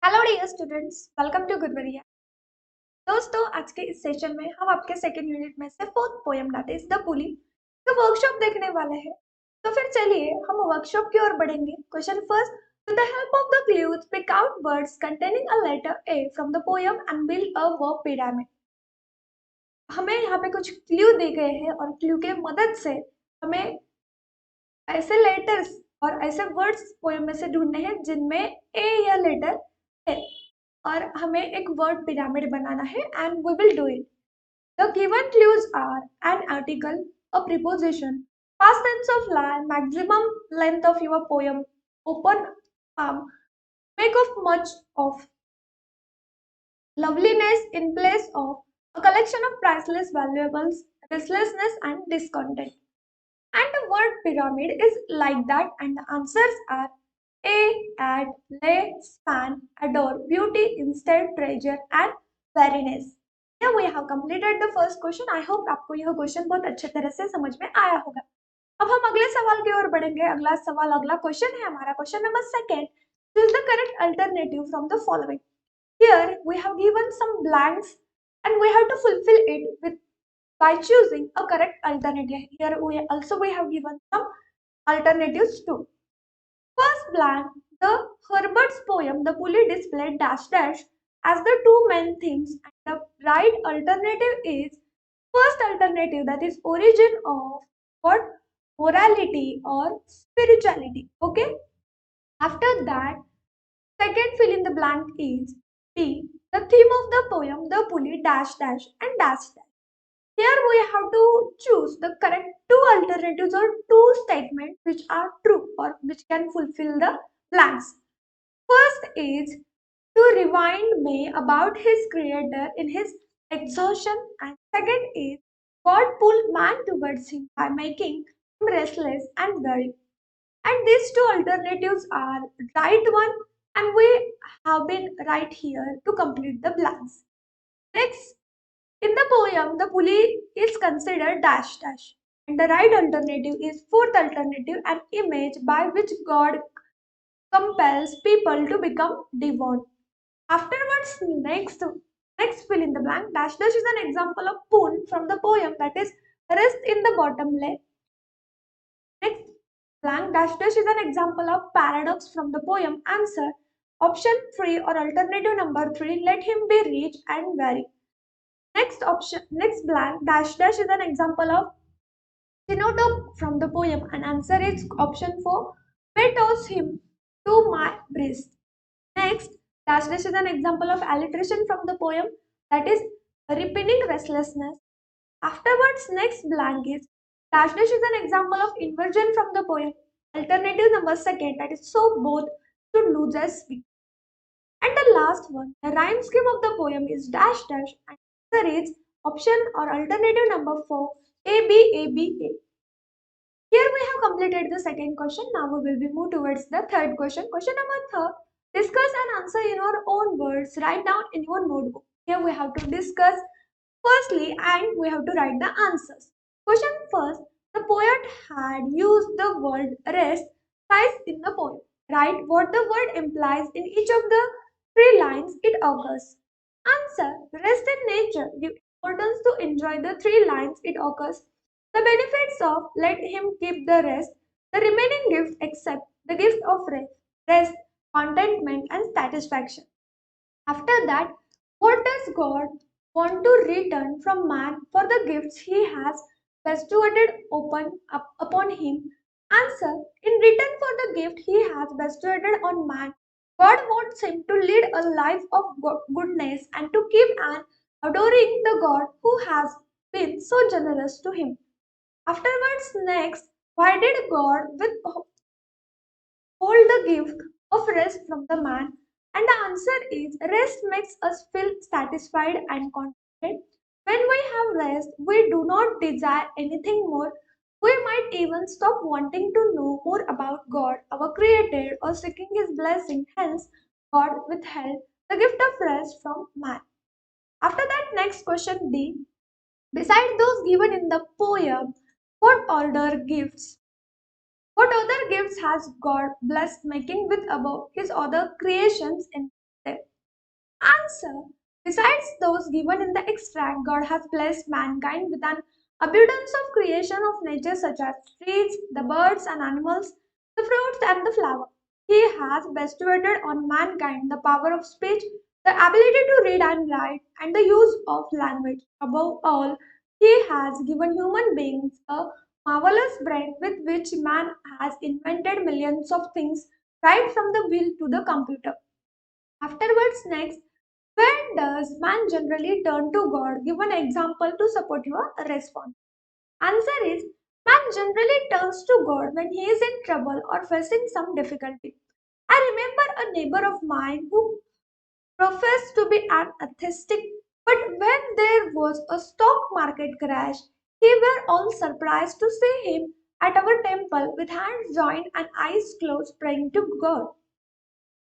Hello dear students, welcome to Guruvariya. दोस्तों, आज के इस सेशन में हम आपके सेकेंड यूनिट में से fourth poem that is the पुली का वर्कशॉप देखने वाले हैं। तो फिर चलिए हम वर्कशॉप की ओर बढ़ेंगे। Question first, with the help of the clues pick out words containing a letter A from the poem and build a verb pyramid. हमें यहाँ पे कुछ क्लू दिए गए हैं और क्लू के मदद से हमें ऐसे लेटर्स और ऐसे वर्ड्स पोयम में से ढूंढने हैं जिनमें ए या लेटर है और हमें एक वर्ड पिरामिड बनाना है and we will do it. The given clues are an article, a preposition, past tense of line, maximum length of your poem, open palm, make of much of, loveliness in place of, a collection of priceless valuables, restlessness and discontent. And the word pyramid is like that, and the answers are A, add, lay, span, adore, beauty, instead, treasure, and weariness. Here we have completed the first question. I hope आपको यह question बहुत अच्छे तरह से समझ में आया होगा। अब हम अगले सवाल की ओर बढ़ेंगे। अगला क्वेश्चन है हमारा question number second. Choose the correct alternative from the following. Here we have given some blanks and we have to fulfill it with by choosing a correct alternative. Here we have given some alternatives too. First blank, the Herbert's poem, The Pulley displayed dash dash as the two main themes, and the right alternative is first alternative, that is origin of what, morality or spirituality. Okay. After that, second fill in the blank is B, the theme of the poem, The Pulley dash dash and dash dash. Here we have to choose the correct two alternatives or two statements which are true or which can fulfill the blanks. First is to remind me about his creator in his exhaustion, and second is God pulled man towards him by making him restless and weary. And these two alternatives are right one, and we have been right here to complete the blanks. Next, in the poem, the pulley is considered dash dash, and the right alternative is fourth alternative, an image by which God compels people to become devout. Afterwards, next fill in the blank. Dash dash is an example of pun from the poem, that is rest in the bottom lay. Next blank dash dash is an example of paradox from the poem. Answer option 3 or alternative number 3. Let him be rich and weary. Next blank dash dash is an example of synecdoche from the poem, and answer is option 4. May toss him to my breast. Next, dash dash is an example of alliteration from the poem, that is repining restlessness. Afterwards, next blank is dash dash is an example of inversion from the poem. Alternative number second, that is so both should lose as speak. And the last one, the rhyme scheme of the poem is dash dash, and answer is option or alternative number 4, A B A B A. Here we have completed the second question. Now we will be moved towards the third question. Question number third. Discuss and answer in your own words. Write down in your notebook. Here we have to discuss firstly and we have to write the answers. Question first. The poet had used the word rest thrice in the poem. Write what the word implies in each of the three lines it occurs. Answer. Rest in nature. Give importance to enjoy the three lines it occurs. The benefits of let him keep the rest, the remaining gift except the gift of rest, contentment and satisfaction. After that, what does God want to return from man for the gifts he has bestowed upon him? Answer, in return for the gift he has bestowed on man, God wants him to lead a life of goodness and to keep on adoring the God who has been so generous to him. Afterwards, next, why did God withhold the gift of rest from the man? And the answer is rest makes us feel satisfied and contented. When we have rest, we do not desire anything more. We might even stop wanting to know more about God, our Creator, or seeking His blessing. Hence, God withheld the gift of rest from man. After that, next question D. Beside those given in the poem, what order gifts? What other gifts has God blessed making with above his other creations in them? Answer. Besides those given in the extract, God has blessed mankind with an abundance of creation of nature such as trees, the birds and animals, the fruits and the flower. He has bestowed on mankind the power of speech, the ability to read and write, and the use of language. Above all, He has given human beings a marvelous brain with which man has invented millions of things right from the wheel to the computer. Afterwards, next, when does man generally turn to God? Give an example to support your response. Answer is man generally turns to God when he is in trouble or facing some difficulty. I remember a neighbor of mine who professed to be an atheist, but when there was a stock market crash, we were all surprised to see him at our temple with hands joined and eyes closed praying to God.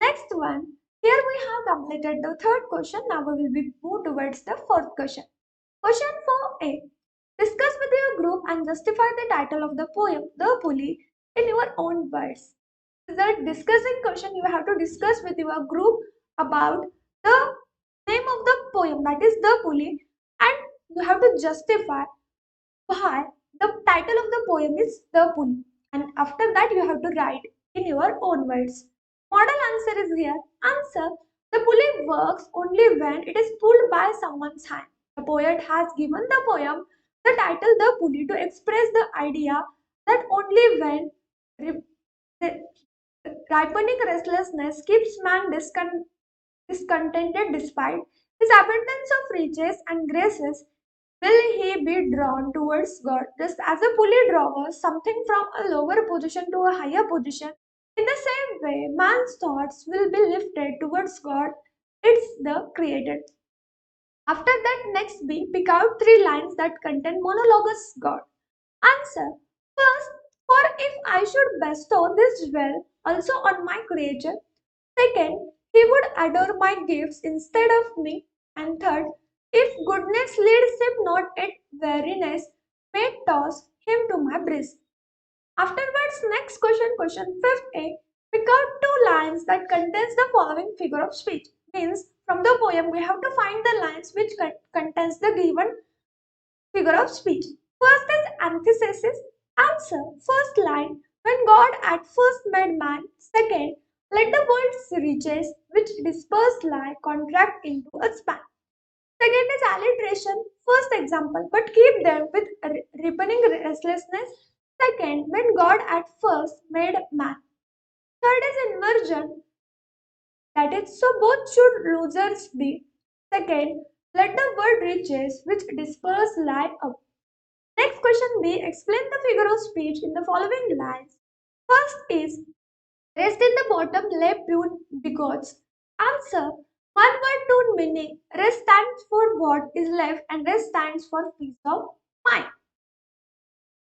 Next one. Here we have completed the third question. Now we will be move towards the fourth question. Question 4a. Discuss with your group and justify the title of the poem, The Pulley, in your own words. This is a discussing question. You have to discuss with your group about the name of the poem, that is The Pulley, and you have to justify why the title of the poem is The Pulley. And after that, you have to write in your own words. Model answer is here. Answer. The pulley works only when it is pulled by someone's hand. The poet has given the poem the title The Pulley to express the idea that only when ripening restlessness keeps man discontented despite his abundance of riches and graces, will he be drawn towards God. Just as a pulley draws something from a lower position to a higher position, in the same way, man's thoughts will be lifted towards God. It's the created. After that, next B, pick out three lines that contain monologues God. Answer. First, for if I should bestow this jewel also on my creature. Second, he would adore my gifts instead of me. And third, if goodness leads him not at weariness, may toss him to my breast. Afterwards, next question, question 5a. Pick out two lines that contains the following figure of speech. Means from the poem we have to find the lines which contains the given figure of speech. First is antithesis. Answer. First line. When God at first made man. Second. Let the world's riches which dispersed lie contract into a span. Second is alliteration. First example. But keep them with ripening restlessness. Second. When God at first made man. Third is inversion. That is, so both should losers be. Second. Let the word riches which disperse lie up. Next question B. Explain the figure of speech in the following lines. First is rest in the bottom left tune begots. Answer. One word tune meaning. Rest stands for what is left and rest stands for peace of mind.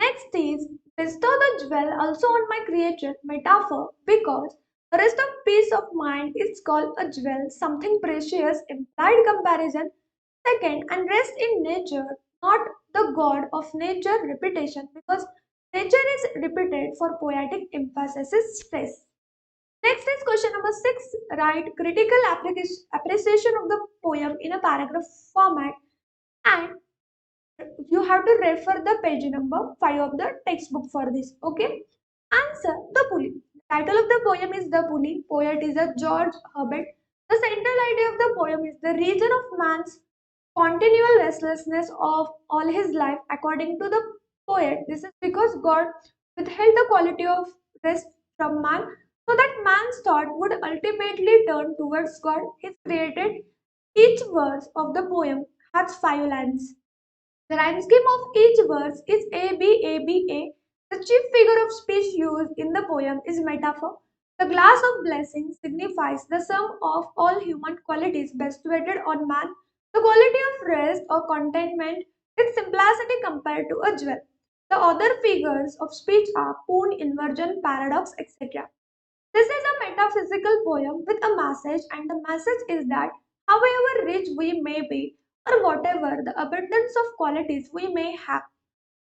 Next is bestow the jewel also on my creature metaphor because the rest of peace of mind is called a jewel, something precious, implied comparison. Second, and rest in nature, not the god of nature repetition, because nature is repeated for poetic emphasis stress. Next is question number 6. Write critical appreciation of the poem in a paragraph format and you have to refer the page number 5 of the textbook for this. Okay. Answer. The Pulley. The title of the poem is The Pulley. Poet is a George Herbert. The central idea of the poem is the reason of man's continual restlessness of all his life. According to the poet, this is because God withheld the quality of rest from man so that man's thought would ultimately turn towards God. He created. Each verse of the poem has 5 lines. The rhyme scheme of each verse is A B A B A. The chief figure of speech used in the poem is metaphor. The glass of blessing signifies the sum of all human qualities bestowed on man. The quality of rest or contentment is simplicity compared to a jewel. The other figures of speech are poon, inversion, paradox, etc. This is a metaphysical poem with a message, and the message is that however rich we may be, or whatever the abundance of qualities we may have,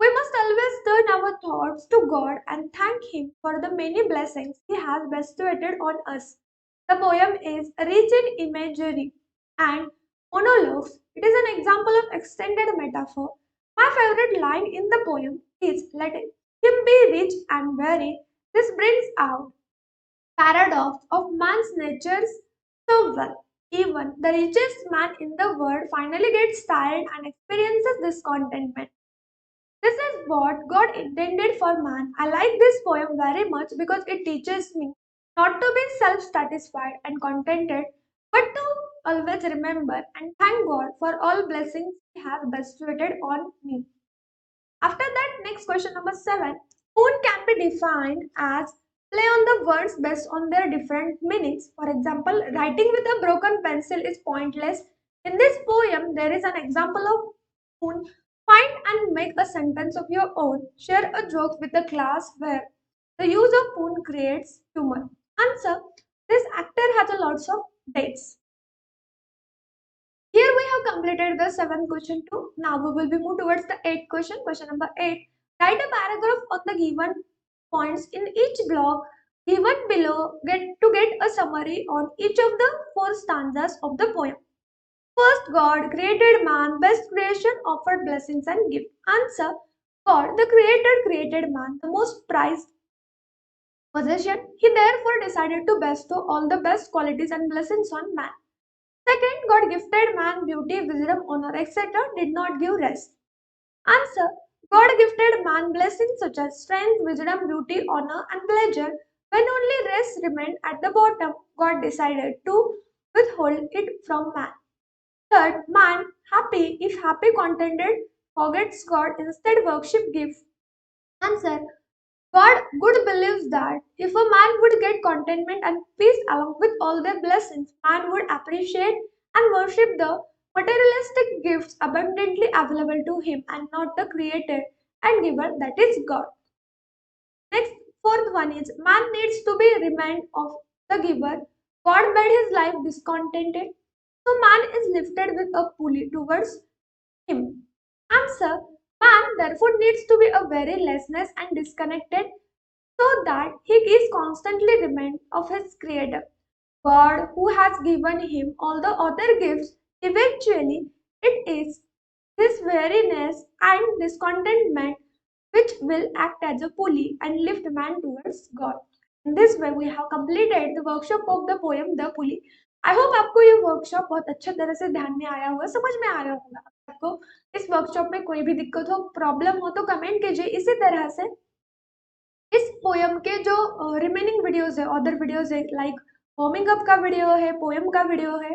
we must always turn our thoughts to God and thank Him for the many blessings He has bestowed on us. The poem is rich in imagery And monologues, it is an example of extended metaphor. My favorite line in the poem is let him be rich and weary. This brings out paradox of man's natures so well. Even the richest man in the world finally gets tired and experiences discontentment. This is what God intended for man. I like this poem very much because it teaches me not to be self satisfied and contented, but to always remember and thank God for all blessings He has bestowed on me. After that, next question number 7. Moon can be defined as play on the words based on their different meanings. For example, writing with a broken pencil is pointless. In this poem, there is an example of moon. Find and make a sentence of your own. Share a joke with the class where the use of moon creates humor. Answer. This actor has a lots of dates. Here we have completed the 7th question too. Now we will be moved towards the 8th question. Question number 8. Write a paragraph on the given points in each block given below get a summary on each of the 4 stanzas of the poem. First, God created man, best creation, offered blessings and gift. Answer. God, the Creator, created man, the most prized possession. He therefore decided to bestow all the best qualities and blessings on man. Second, God gifted man beauty, wisdom, honor, etc., did not give rest. Answer. God gifted man blessings such as strength, wisdom, beauty, honor, and pleasure. When only rest remained at the bottom, God decided to withhold it from man. Third, man, happy, if happy contented, forgets God, instead worship gift. Answer. God good believes that if a man would get contentment and peace along with all their blessings, man would appreciate and worship the materialistic gifts abundantly available to him and not the creator and giver, that is God. Next, fourth one is man needs to be reminded of the giver. God made his life discontented, so man is lifted with a pulley towards him. Answer. Man therefore needs to be a very lessness and disconnected so that he is constantly reminded of his Creator. God, who has given him all the other gifts, eventually it is this weariness and discontentment which will act as a pulley and lift man towards God. In this way, we have completed the workshop of the poem The Pulley. I hope आपको ये workshop बहुत अच्छे तरह से ध्यान में आया होगा, समझ में आ रहा होगा। आपको इस वर्कशॉप में कोई भी दिक्कत हो, प्रॉब्लम हो तो कमेंट कीजिए। इसी तरह से इस पोयम के जो रिमेनिंग वीडियोस है, अदर वीडियोस है, लाइक वार्मिंग अप का वीडियो है, पोयम का वीडियो है,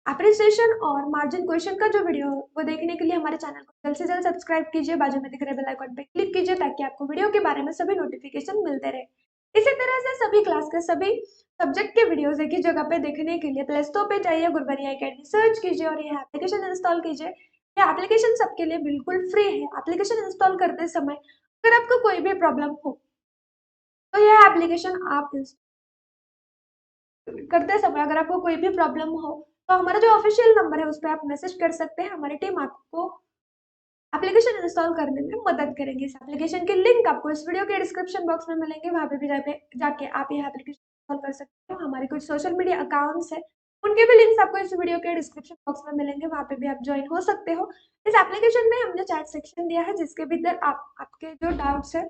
एप्रिसिएशन और मार्जिन क्वेश्चन का जो वीडियो है, वो देखने के लिए हमारे चैनल को जल्द से जल्द सब्सक्राइब कीजिए, बाजू में दिख रहे बेल आइकन पे क्लिक कीजिए ताकि आपको वीडियो के बारे में सभी नोटिफिकेशन मिलते रहे। इसी तरह से सभी क्लास के सभी सब्जेक्ट के वीडियोस एक ही जगह पे देखने के लिए प्ले स्टोर पे जाइए, गुरवरिया एकेडमी सर्च कीजिए और ये एप्लीकेशन इंस्टॉल कीजिए। ये एप्लीकेशन सबके लिए बिल्कुल फ्री है। एप्लीकेशन इंस्टॉल करते समय अगर आपको कोई भी प्रॉब्लम हो तो यह एप्लीकेशन आप करते समय अगर आपको कोई भी प्रॉब्लम हो तो हमारा जो ऑफिशियल नंबर है उस पर आप मैसेज कर सकते हैं। हमारी टीम आपको एप्लीकेशन इंस्टॉल करने में मदद करेंगे। इस एप्लीकेशन के लिंक आपको इस वीडियो के डिस्क्रिप्शन बॉक्स में मिलेंगे, वहां पे भी जाके आप यह एप्लीकेशन इंस्टॉल कर सकते हो। हमारे कुछ सोशल मीडिया अकाउंट्स है, उनके भी लिंक्स आपको इस वीडियो के डिस्क्रिप्शन बॉक्स में मिलेंगे, वहां पे भी आप ज्वाइन हो सकते हो। इस एप्लीकेशन में हमने चैट सेक्शन दिया है जिसके भीतर आपके जो डाउट्स है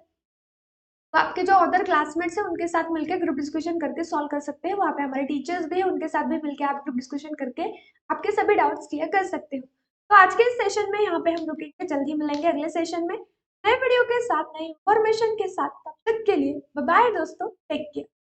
तो आपके जो अदर क्लासमेट्स हैं उनके साथ मिलकर ग्रुप डिस्कशन करके सॉल्व कर सकते हैं। वहाँ पे हमारे टीचर्स भी हैं, उनके साथ भी मिलकर आप ग्रुप डिस्कशन करके आपके सभी डाउट्स क्लियर कर सकते हो। तो आज के इस सेशन में यहाँ पे हम रुकेंगे, जल्दी मिलेंगे अगले सेशन में नए वीडियो के साथ, नई इंफॉर्मेशन के साथ। तब तक के लिए बाय बाय दोस्तों, टेक केयर।